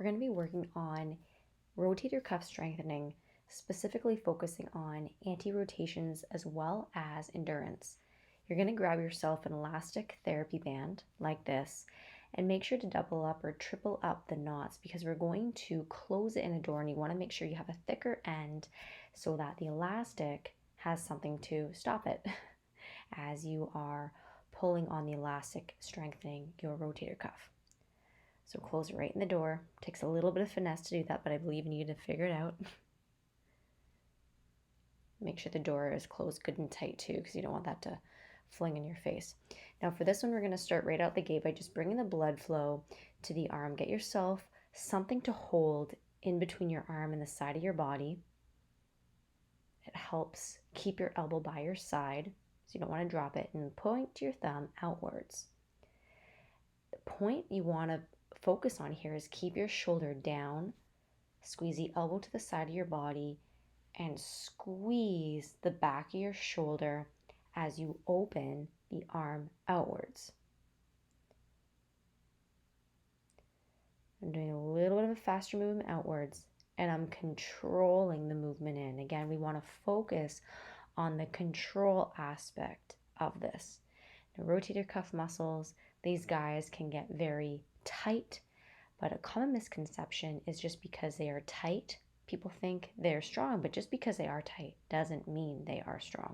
we're going to be working on rotator cuff strengthening, specifically focusing on anti-rotations as well as endurance. You're going to grab yourself an elastic therapy band like this and make sure to double up or triple up the knots because we're going to close it in Adorn. You want to make sure you have a thicker end so that the elastic has something to stop it as you are pulling on the elastic, strengthening your rotator cuff. So close it right in the door. Takes a little bit of finesse to do that, but I believe in you to figure it out. Make sure the door is closed good and tight too, because you don't want that to fling in your face. Now for this one, we're going to start right out the gate by just bringing the blood flow to the arm. Get yourself something to hold in between your arm and the side of your body. It helps keep your elbow by your side, so you don't want to drop it, and point your thumb outwards. The point you want to focus on here is keep your shoulder down, squeeze the elbow to the side of your body, and squeeze the back of your shoulder as you open the arm outwards. I'm doing a little bit of a faster movement outwards, and I'm controlling the movement in. Again, we want to focus on the control aspect of this. The rotator cuff muscles, these guys can get very tight, but a common misconception is just because they are tight, people think they're strong, but just because they are tight doesn't mean they are strong.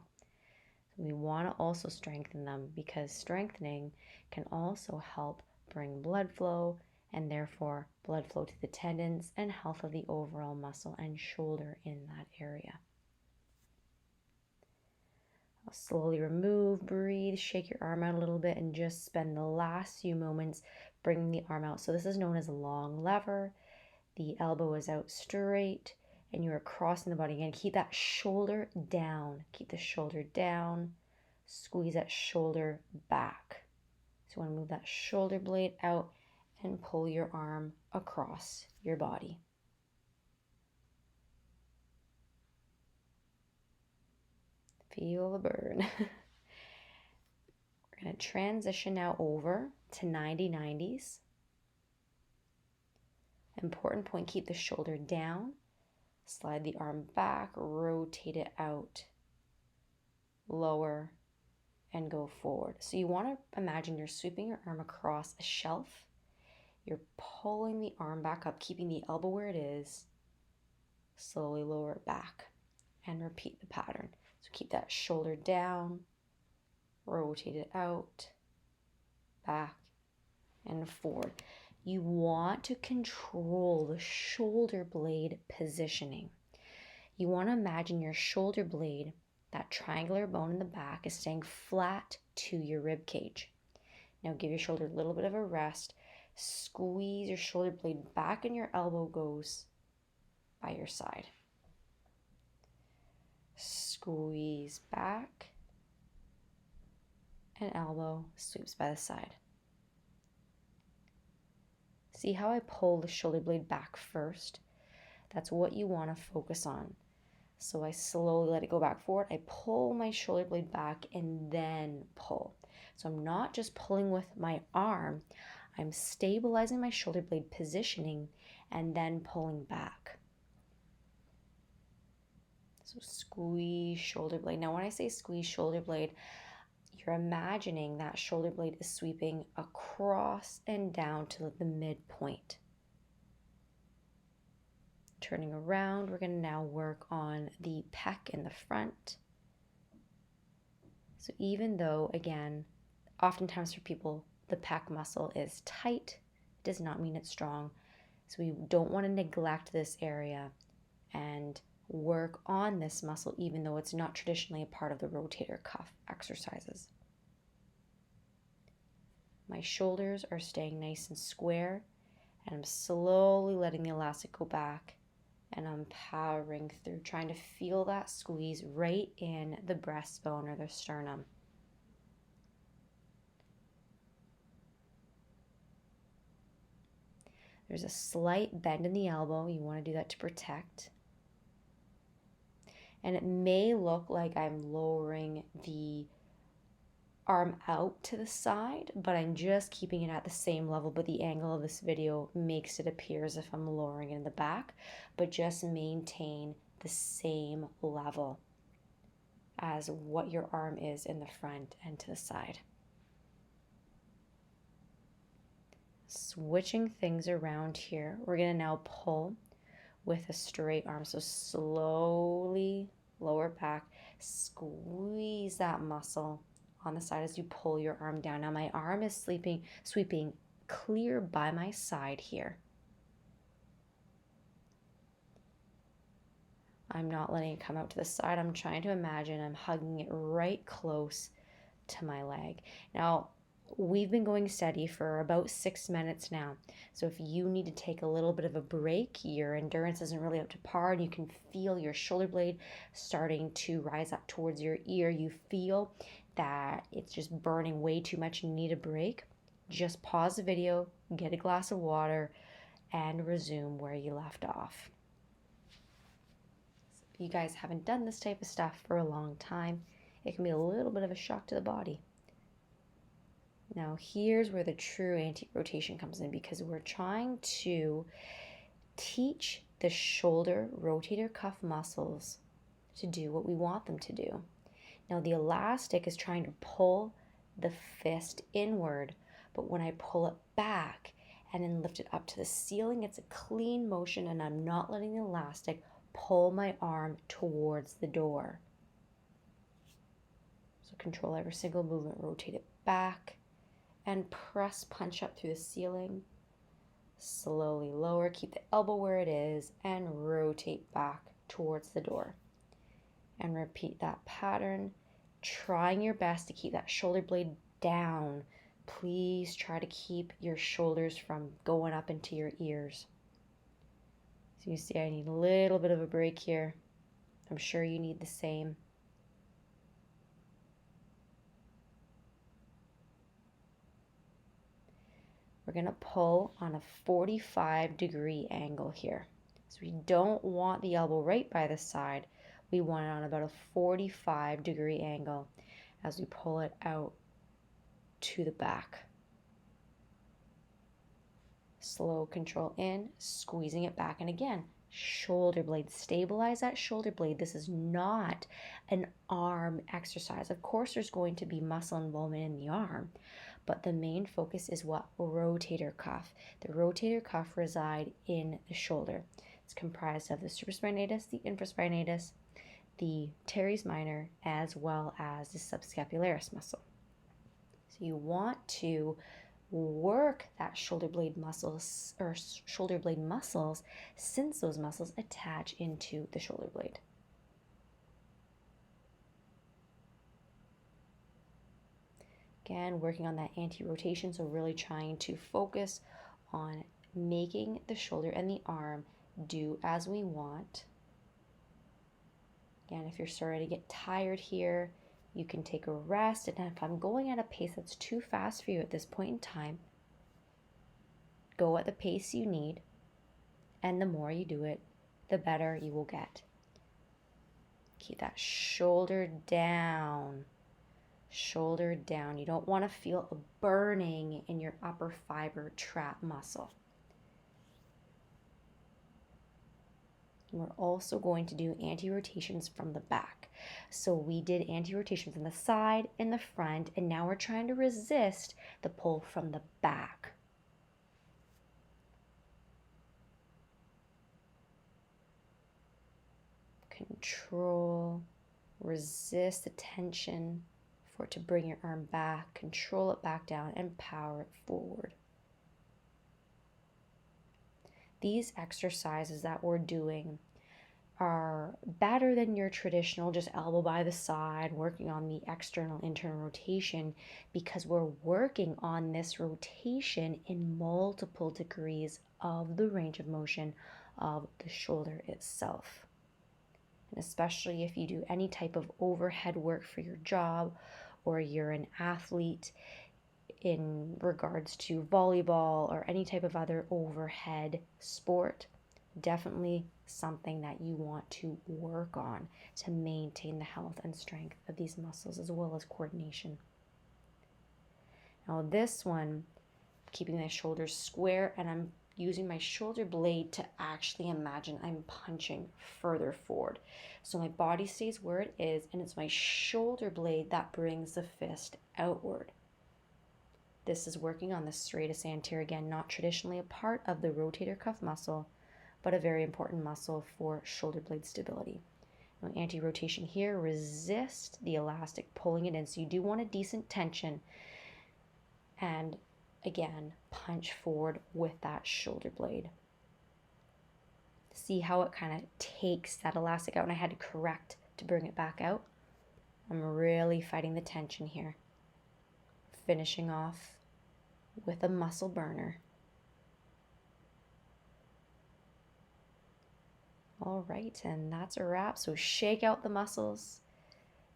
So we want to also strengthen them because strengthening can also help bring blood flow and therefore blood flow to the tendons and health of the overall muscle and shoulder in that area. I'll slowly remove, breathe, shake your arm out a little bit, and just spend the last few moments bringing the arm out. So this is known as a long lever. The elbow is out straight, and you are crossing the body. Again, keep that shoulder down. Keep the shoulder down. Squeeze that shoulder back. So you want to move that shoulder blade out and pull your arm across your body. Feel the burn. We're going to transition now over to 90-90s. Important point, keep the shoulder down, slide the arm back, rotate it out, lower, and go forward. So you want to imagine you're sweeping your arm across a shelf. You're pulling the arm back up, keeping the elbow where it is, slowly lower it back, and repeat the pattern. So keep that shoulder down, rotate it out, back, and forward. You want to control the shoulder blade positioning. You want to imagine your shoulder blade, that triangular bone in the back, is staying flat to your rib cage. Now give your shoulder a little bit of a rest. Squeeze your shoulder blade back and your elbow goes by your side. Squeeze back and elbow sweeps by the side. See how I pull the shoulder blade back first? That's what you want to focus on. So I slowly let it go back forward. I pull my shoulder blade back and then pull. So I'm not just pulling with my arm, I'm stabilizing my shoulder blade positioning and then pulling back. So squeeze shoulder blade. Now when I say squeeze shoulder blade, you're imagining that shoulder blade is sweeping across and down to the midpoint. Turning around, we're going to now work on the pec in the front. So even though, again, oftentimes for people, the pec muscle is tight, it does not mean it's strong. So we don't want to neglect this area and work on this muscle even though it's not traditionally a part of the rotator cuff exercises. My shoulders are staying nice and square, and I'm slowly letting the elastic go back, and I'm powering through, trying to feel that squeeze right in the breastbone or the sternum. There's a slight bend in the elbow. You want to do that to protect. And it may look like I'm lowering the arm out to the side, but I'm just keeping it at the same level, but the angle of this video makes it appear as if I'm lowering it in the back, but just maintain the same level as what your arm is in the front and to the side. Switching things around here, we're going to now pull with a straight arm. So slowly lower back, squeeze that muscle on the side as you pull your arm down. Now my arm is sweeping clear by my side here. I'm not letting it come out to the side. I'm trying to imagine I'm hugging it right close to my leg. Now, we've been going steady for about 6 minutes now. So if you need to take a little bit of a break, your endurance isn't really up to par, and you can feel your shoulder blade starting to rise up towards your ear, you feel that it's just burning way too much and you need a break, just pause the video, get a glass of water, and resume where you left off. So if you guys haven't done this type of stuff for a long time, it can be a little bit of a shock to the body. Now here's where the true anti-rotation comes in, because we're trying to teach the shoulder rotator cuff muscles to do what we want them to do. Now the elastic is trying to pull the fist inward, but when I pull it back and then lift it up to the ceiling, it's a clean motion and I'm not letting the elastic pull my arm towards the door. So control every single movement, rotate it back, and press punch up through the ceiling. Slowly lower, keep the elbow where it is, and rotate back towards the door. And repeat that pattern, trying your best to keep that shoulder blade down. Please try to keep your shoulders from going up into your ears. So you see I need a little bit of a break here. I'm sure you need the same. We're going to pull on a 45-degree angle here. So we don't want the elbow right by the side. We want it on about a 45-degree angle as we pull it out to the back. Slow control in, squeezing it back. And again, shoulder blade. Stabilize that shoulder blade. This is not an arm exercise. Of course, there's going to be muscle involvement in the arm, but the main focus is what? Rotator cuff. The rotator cuff reside in the shoulder. It's comprised of the supraspinatus, the infraspinatus, the teres minor, as well as the subscapularis muscle. So you want to work that shoulder blade muscles, or shoulder blade muscles, since those muscles attach into the shoulder blade. Again, working on that anti-rotation, so really trying to focus on making the shoulder and the arm do as we want. Again, if you're starting to get tired here, you can take a rest. And if I'm going at a pace that's too fast for you at this point in time, go at the pace you need. And the more you do it, the better you will get. Keep that shoulder down. Shoulder down. You don't want to feel a burning in your upper fiber trap muscle. We're also going to do anti-rotations from the back. So we did anti-rotation from the side and the front, and now we're trying to resist the pull from the back. Control, resist the tension for it to bring your arm back, control it back down, and power it forward. These exercises that we're doing are better than your traditional just elbow by the side, working on the external internal rotation, because we're working on this rotation in multiple degrees of the range of motion of the shoulder itself. And especially if you do any type of overhead work for your job, or you're an athlete in regards to volleyball or any type of other overhead sport, definitely something that you want to work on to maintain the health and strength of these muscles, as well as coordination. Now this one, keeping my shoulders square, and I'm using my shoulder blade to actually imagine I'm punching further forward. So my body stays where it is, and it's my shoulder blade that brings the fist outward. This is working on the serratus anterior, again, not traditionally a part of the rotator cuff muscle, but a very important muscle for shoulder blade stability. Now, anti-rotation here, resist the elastic, pulling it in. So you do want a decent tension, and again, punch forward with that shoulder blade. See how it kind of takes that elastic out, and I had to correct to bring it back out. I'm really fighting the tension here. Finishing off with a muscle burner. All right, and that's a wrap. So shake out the muscles,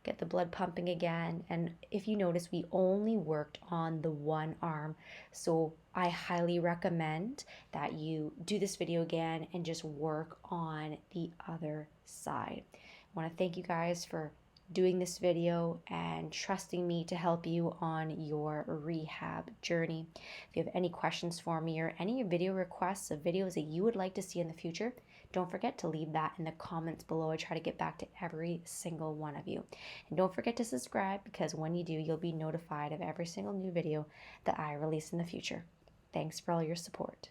get the blood pumping again. And if you notice, we only worked on the one arm. So I highly recommend that you do this video again and just work on the other side. I want to thank you guys for doing this video and trusting me to help you on your rehab journey. If you have any questions for me or any video requests of videos that you would like to see in the future, don't forget to leave that in the comments below. I try to get back to every single one of you. And don't forget to subscribe, because when you do, you'll be notified of every single new video that I release in the future. Thanks for all your support.